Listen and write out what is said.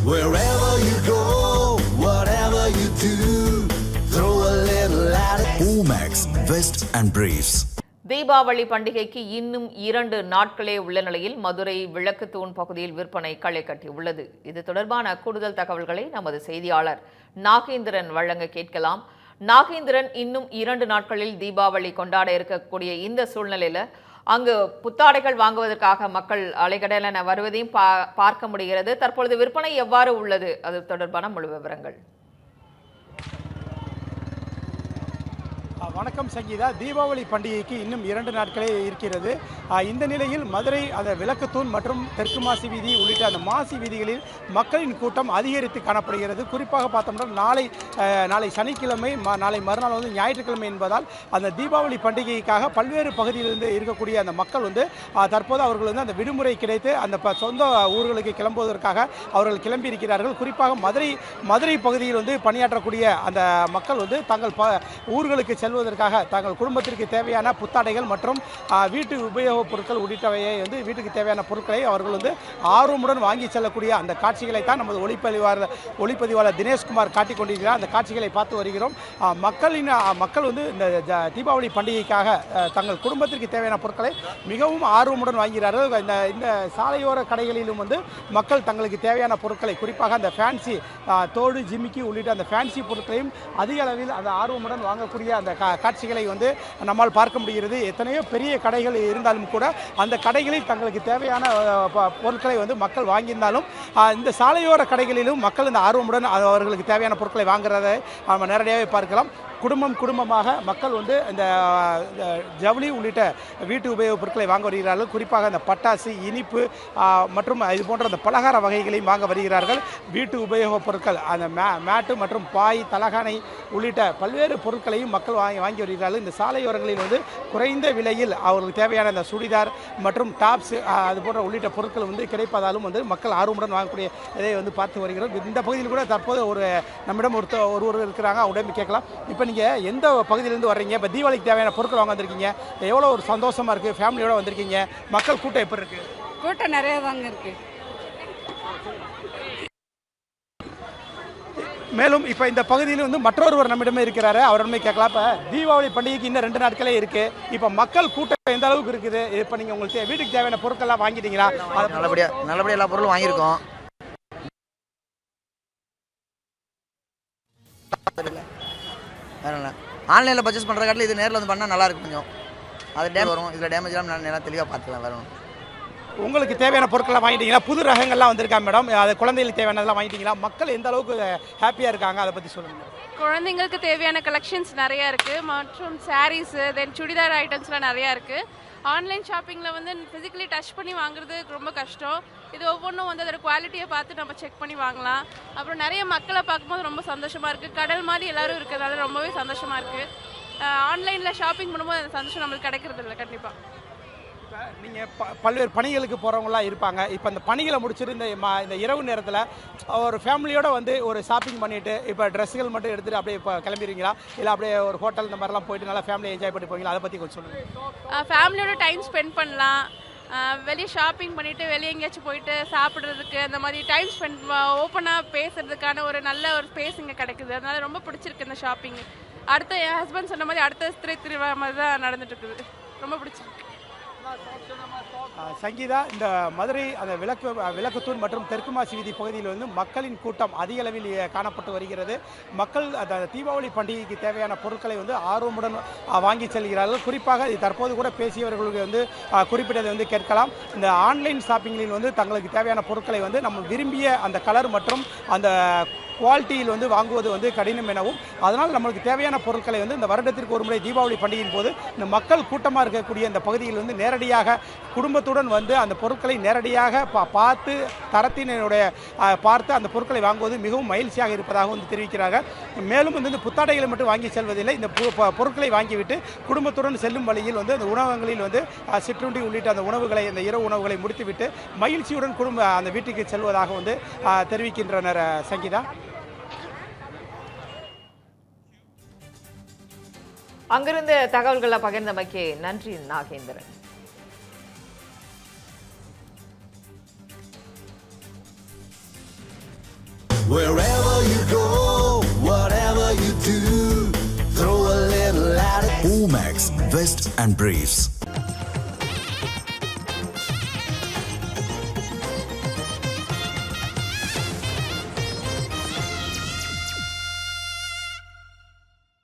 Wherever you go, whatever you do, throw a little at it. Omax, Vest and Briefs. Deepavali பண்டிகைக்கு இன்னும் 2 நாட்களே உள்ள நிலையில் மதுரை விளக்குத்தூண் பகுதியில் விற்பனை களை கட்டியுள்ளது. இது தொடர்பான கூடுதல் தகவல்களை நமது செய்தியாளர் நாகேந்திரன் வழங்க கேட்கலாம். நாகேந்திரன், இன்னும் 2 நாட்களில் தீபாவளி கொண்டாட இருக்கக்கூடிய இந்த சூழ்நிலையில அங்கு புத்தாடைகள் வாங்குவதற்காக மக்கள் அலைகடலென வருவதையும் பார்க்க முடிகிறது. தற்பொழுது விற்பனை எவ்வாறு உள்ளது, அது தொடர்பான முழு விவரங்கள். வணக்கம் சங்கீதா. தீபாவளி பண்டிகைக்கு இன்னும் 2 நாட்களே இருக்கிறது. இந்த நிலையில் மதுரை அந்த விளக்குத்தூண் மற்றும் தெற்கு மாசி வீதி உள்ளிட்ட அந்த மாசி வீதிகளில் மக்களின் கூட்டம் அதிகரித்து காணப்படுகிறது. குறிப்பாக பார்த்தோம்னா நாளை சனிக்கிழமை, நாளை மறுநாள் வந்து ஞாயிற்றுக்கிழமை என்பதால் அந்த தீபாவளி பண்டிகைக்காக பல்வேறு பகுதியிலிருந்து இருக்கக்கூடிய அந்த மக்கள் வந்து தற்போது அவர்கள் வந்து அந்த விடுமுறை கிடைத்து அந்த சொந்த ஊர்களுக்கு கிளம்புவதற்காக அவர்கள் கிளம்பி இருக்கிறார்கள். குறிப்பாக மதுரை பகுதியில் வந்து பணியாற்றக்கூடிய அந்த மக்கள் வந்து தங்கள் ஊர்களுக்கு செல்வதற்காக தங்கள் குடும்பத்திற்கு தேவையான புத்தாடைகள் மற்றும் வீட்டு உபயோகப் பொருட்கள் உள்ளிட்டவையை வந்து வீட்டுக்கு தேவையான பொருட்களை அவர்கள் வந்து ஆர்வமுடன் வாங்கி செல்லக்கூடிய அந்த காட்சிகளை தான் நமது ஒளிப்பதிவாளர் தினேஷ்குமார் காட்டிக் கொண்டிருக்கிறார். அந்த காட்சிகளை பார்த்து வருகிறோம். மக்கள் வந்து இந்த தீபாவளி பண்டிகைக்காக தங்கள் குடும்பத்திற்கு தேவையான பொருட்களை மிகவும் ஆர்வமுடன் வாங்குகிறார்கள். இந்த சாலையோர கடைகளிலும் வந்து மக்கள் தங்களுக்கு தேவையான பொருட்களை, குறிப்பாக அந்த ஃபேன்சி தோடு, ஜிமிக்கி உள்ளிட்ட அந்த ஃபேன்சி பொருட்களையும் அதிக அளவில் அந்த ஆர்வமுடன் வாங்கக்கூடிய அந்த காட்சிகளை வந்து நம்மால் பார்க்க முடிகிறது. எத்தனையோ பெரிய கடைகள் இருந்தாலும் கூட அந்த கடைகளில் தங்களுக்கு தேவையான பொருட்களை வந்து மக்கள் வாங்கியிருந்தாலும் இந்த சாலையோர கடைகளிலும் மக்கள் இந்த ஆர்வமுடன் அவர்களுக்கு தேவையான பொருட்களை வாங்குறதை நம்ம நேரடியாகவே பார்க்கலாம். குடும்பமாக மக்கள் வந்து இந்த ஜவுளி உள்ளிட்ட வீட்டு உபயோகப் பொருட்களை வாங்க வருகிறார்கள். குறிப்பாக அந்த பட்டாசு, இனிப்பு மற்றும் இது போன்ற அந்த பலகார வகைகளையும் வாங்க வருகிறார்கள். வீட்டு உபயோகப் பொருட்கள், அந்த மேட்டு மற்றும் பாய், தலகானை உள்ளிட்ட பல்வேறு பொருட்களையும் மக்கள் வாங்கி வருகிறார்கள். இந்த சாலையோரங்களில் வந்து குறைந்த விலையில் அவர்களுக்கு தேவையான இந்த சுடிதார் மற்றும் டாப்ஸ் அது போன்ற உள்ளிட்ட பொருட்கள் வந்து கிடைப்பதாலும் வந்து மக்கள் ஆர்வமுடன் வாங்கக்கூடிய இதை வந்து பார்த்து வருகிறோம். இந்த பகுதியில் கூட தற்போது நம்மிடம் ஒருவர் இருக்கிறாங்க, அவரிடம் கேட்கலாம். இப்போ நீங்கள் எந்த பகுதியிலேருந்து வர்றீங்க? இப்போ தீபாவளிக்கு தேவையான பொருட்கள் வாங்க வந்திருக்கீங்க. எவ்வளோ ஒரு சந்தோஷமாக இருக்குது, ஃபேமிலியோட வந்திருக்கீங்க. மக்கள் கூட்டம் எப்படி இருக்குது? கூட்டம் நிறைய தாங்க இருக்குது. மேலும் இப்போ இந்த பகுதியில் வந்து மற்றொருவர் நம்மிடமே இருக்கிறாரு, அவரிடமே கேட்கலாம். இப்போ தீபாவளி பண்டிகைக்கு இன்னும் 2 நாட்களே இருக்குது. இப்போ மக்கள் கூட்டம் எந்த அளவுக்கு இருக்குது? இப்போ நீங்கள் உங்களுக்கு வீட்டுக்கு தேவையான பொருட்கள்லாம் வாங்கிட்டீங்களா? நல்லபடியாக எல்லா பொருளும் வாங்கியிருக்கோம். ஆன்லைனில் பர்ச்சேஸ் பண்ணுற காட்டில் இது நேரில் வந்து பண்ணால் நல்லா இருக்கும். கொஞ்சம் அது வரும், இதில் டேமேஜ்லாம் நல்லா தெளிவாக பார்த்துக்கலாம். வரும். உங்களுக்கு தேவையான பொருட்கள்லாம் வாங்கிட்டீங்களா? புது ரகங்கள்லாம் வந்திருக்கா மேடம்? அது குழந்தைகளுக்கு தேவையானதெல்லாம் வாங்கிட்டீங்களா? மக்கள் எந்த அளவுக்கு ஹாப்பியாக இருக்காங்க, அதை பற்றி சொல்லுங்கள். குழந்தைங்களுக்கு தேவையான கலெக்ஷன்ஸ் நிறையா இருக்குது, மற்றும் சாரீஸு, தென் சுடிதார் ஐட்டம்ஸ்லாம் நிறையா இருக்குது. ஆன்லைன் ஷாப்பிங்கில் வந்து ஃபிசிக்கலி டச் பண்ணி வாங்குறது ரொம்ப கஷ்டம். இது ஒவ்வொன்றும் வந்து அதோட குவாலிட்டியை பார்த்து நம்ம செக் பண்ணி வாங்கலாம். அப்புறம் நிறைய மக்களை பார்க்கும்போது ரொம்ப சந்தோஷமாக இருக்குது. கடல் மாதிரி எல்லோரும் இருக்கிறதால ரொம்பவே சந்தோஷமாக இருக்குது. ஆன்லைனில் ஷாப்பிங் பண்ணும்போது அந்த சந்தோஷம் நம்மளுக்கு கிடைக்கிறது இல்லை. கண்டிப்பாக இப்போ நீங்கள் பல்வேறு பணிகளுக்கு போகிறவங்களாம் இருப்பாங்க. இப்போ இந்த பணிகளை முடிச்சுட்டு இந்த இரவு நேரத்தில் ஒரு ஃபேமிலியோடு வந்து ஒரு ஷாப்பிங் பண்ணிவிட்டு இப்போ ட்ரெஸ்ஸுகள் மட்டும் எடுத்துகிட்டு அப்படியே இப்போ கிளம்பிடுவீங்களா? இல்லை அப்படியே ஒரு ஹோட்டல் இந்த மாதிரிலாம் போயிட்டு நல்லா ஃபேமிலியை என்ஜாய் பண்ணி போவீங்களா? அதை பற்றி கொஞ்சம் சொல்லுங்கள். ஃபேமிலியோட டைம் ஸ்பெண்ட் பண்ணலாம். வெளியே ஷாப்பிங் பண்ணிவிட்டு வெளியே எங்கேயாச்சும் போயிட்டு சாப்பிட்றதுக்கு அந்த மாதிரி டைம் ஸ்பெண்ட், ஓப்பனாக பேசுறதுக்கான ஒரு நல்ல ஒரு ஸ்பேஸ் இங்கே கிடைக்குது. அதனால ரொம்ப பிடிச்சிருக்கு இந்த ஷாப்பிங். அடுத்த என் ஹஸ்பண்ட் சொன்ன மாதிரி அடுத்த திருவிழா மாதிரி தான் நடந்துட்டு இருக்குது. ரொம்ப பிடிச்சிருக்கு. சங்கீதா, இந்த மதுரை அந்த விளக்குத்தூண் மற்றும் தெற்கு மாசி வீதி பகுதியில் வந்து மக்களின் கூட்டம் அதிக அளவில் காணப்பட்டு வருகிறது. மக்கள் அந்த தீபாவளி பண்டிகைக்கு தேவையான பொருட்களை வந்து ஆர்வமுடன் வாங்கி செல்கிறார்கள். குறிப்பாக தற்போது கூட பேசியவர்களுக்கு வந்து குறிப்பிட்டதை வந்து கேட்கலாம். இந்த ஆன்லைன் ஷாப்பிங்கில் வந்து தங்களுக்கு தேவையான பொருட்களை வந்து நம்ம விரும்பிய அந்த கலர் மற்றும் அந்த குவாலிட்டியில் வந்து வாங்குவது வந்து கடினம் எனவும், அதனால் நம்மளுக்கு தேவையான பொருட்களை வந்து இந்த வருடத்திற்கு ஒரு முறை தீபாவளி பண்டிகையின் போது இந்த மக்கள் கூட்டமாக இருக்கக்கூடிய இந்த பகுதியில் வந்து நேரடியாக குடும்பத்துடன் வந்து அந்த பொருட்களை நேரடியாக பார்த்து தரத்தினுடைய பார்த்து அந்த பொருட்களை வாங்குவது மிகவும் மகிழ்ச்சியாக இருப்பதாக வந்து தெரிவிக்கிறார்கள். மேலும் வந்து இந்த புத்தாடைகளை மட்டும் வாங்கி செல்வதில்லை, இந்த பொருட்களை வாங்கிவிட்டு குடும்பத்துடன் செல்லும் வழியில் வந்து அந்த உணவகங்களில் வந்து சிற்றுண்டி உள்ளிட்ட அந்த உணவுகளை, அந்த இரவு உணவுகளை முடித்துவிட்டு மகிழ்ச்சியுடன் அந்த வீட்டுக்கு செல்வதாக வந்து தெரிவிக்கின்றனர். சங்கீதா, அங்கிருந்து தகவல்களை பகிர்ந்தமைக்கு நன்றி Nagendran. Wherever you go, whatever you do, throw a little at it. Omax, Vest and Briefs.